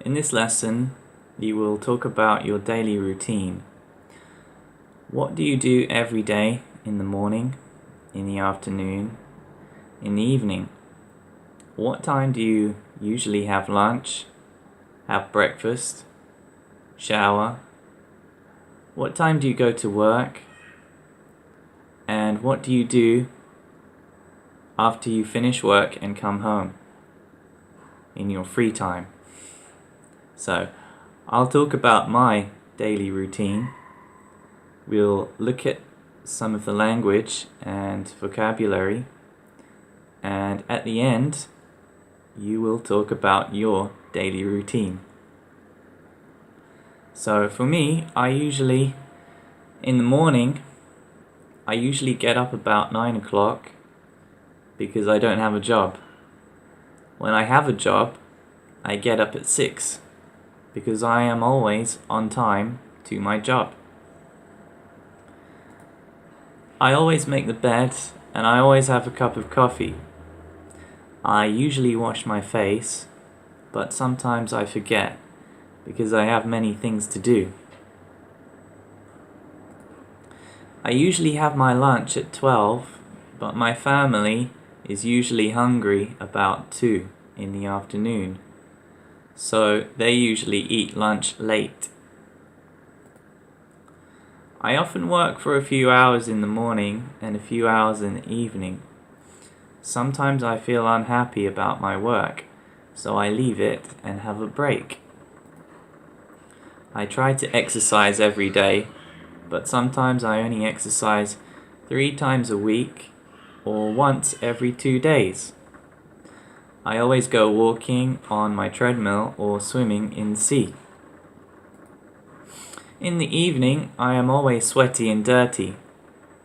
In this lesson, you will talk about your daily routine. What do you do every day in the morning, in the afternoon, in the evening? What time do you usually have lunch, have breakfast, shower? What time do you go to work? And what do you do after you finish work and come home in your free time? So, I'll talk about my daily routine. We'll look at some of the language and vocabulary, and at the end, you will talk about your daily routine. So for me, in the morning, I usually get up about 9 o'clock because I don't have a job. When I have a job, I get up at 6 because I am always on time to my job. I always make the bed and I always have a cup of coffee. I usually wash my face, but sometimes I forget because I have many things to do. I usually have my lunch at 12, but my family is usually hungry about 2 in the afternoon, so they usually eat lunch late. I often work for a few hours in the morning and a few hours in the evening. Sometimes I feel unhappy about my work, so I leave it and have a break. I try to exercise every day, but sometimes I only exercise 3 times a week or once every 2 days. I always go walking on my treadmill or swimming in the sea. In the evening, I am always sweaty and dirty,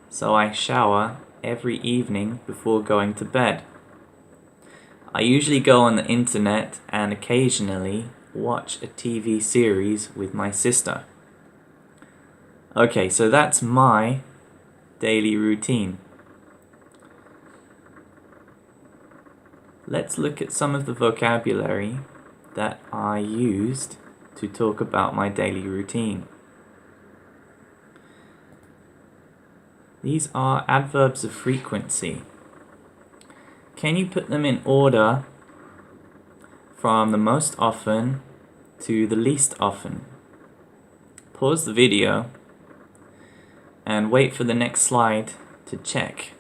so I shower every evening before going to bed. I usually go on the internet and occasionally watch a TV series with my sister. Okay, so that's my daily routine. Let's look at some of the vocabulary that I used to talk about my daily routine. These are adverbs of frequency. Can you put them in order from the most often to the least often? Pause the video and wait for the next slide to check.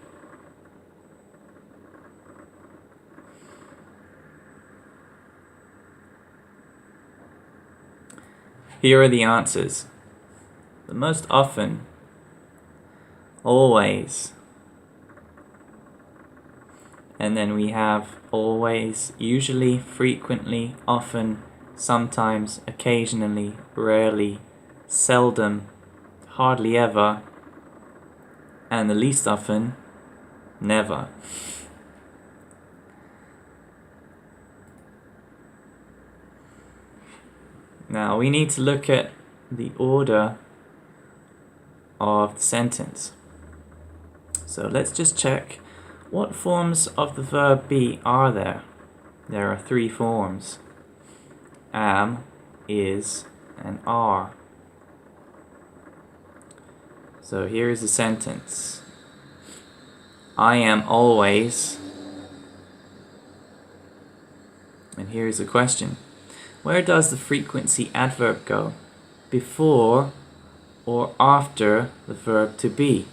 Here are the answers. The most often, always. And then we have always, usually, frequently, often, sometimes, occasionally, rarely, seldom, hardly ever, and the least often, never. Now we need to look at the order of the sentence. So let's just check. What forms of the verb be are there? There are 3 forms: am, is, and are. So here is a sentence. I am always, and here is a question. Where does the frequency adverb go? Before or after the verb to be?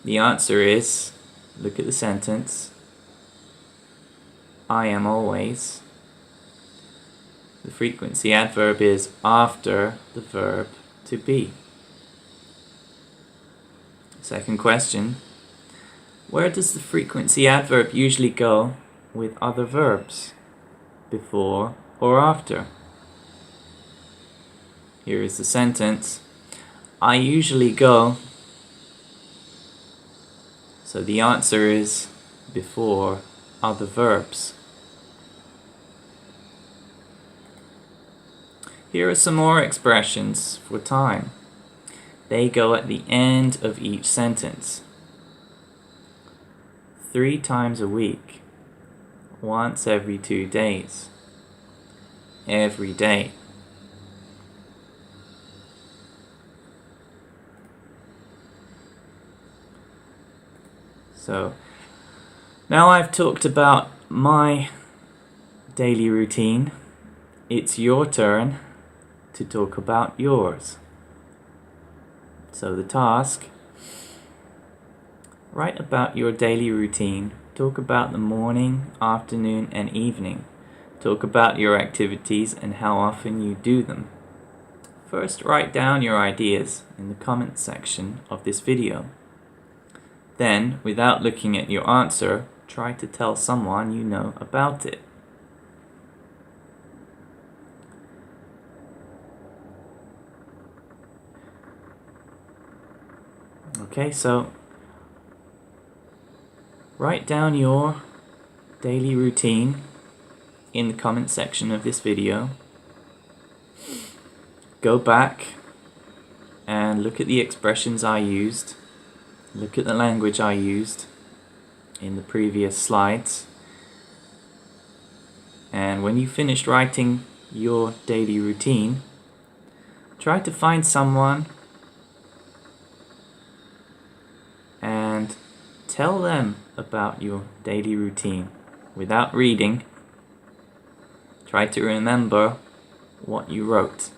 The answer is, look at the sentence, I am always. The frequency adverb is after the verb to be. Second question, where does the frequency adverb usually go with other verbs? Before or after? Here is the sentence, I usually go. So the answer is before other verbs. Here are some more expressions for time. They go at the end of each sentence. 3 times a week, once every 2 days. Every day. So now I've talked about my daily routine. It's your turn to talk about yours. So the task: write about your daily routine. Talk about the morning, afternoon, and evening. Talk about your activities and how often you do them. First, write down your ideas in the comment section of this video. Then, without looking at your answer, try to tell someone you know about it. Okay, so write down your daily routine in the comment section of this video. Go back and look at the expressions I used. Look at the language I used in the previous slides. And when you finished writing your daily routine, try to find someone and tell them about your daily routine without reading. Try to remember what you wrote.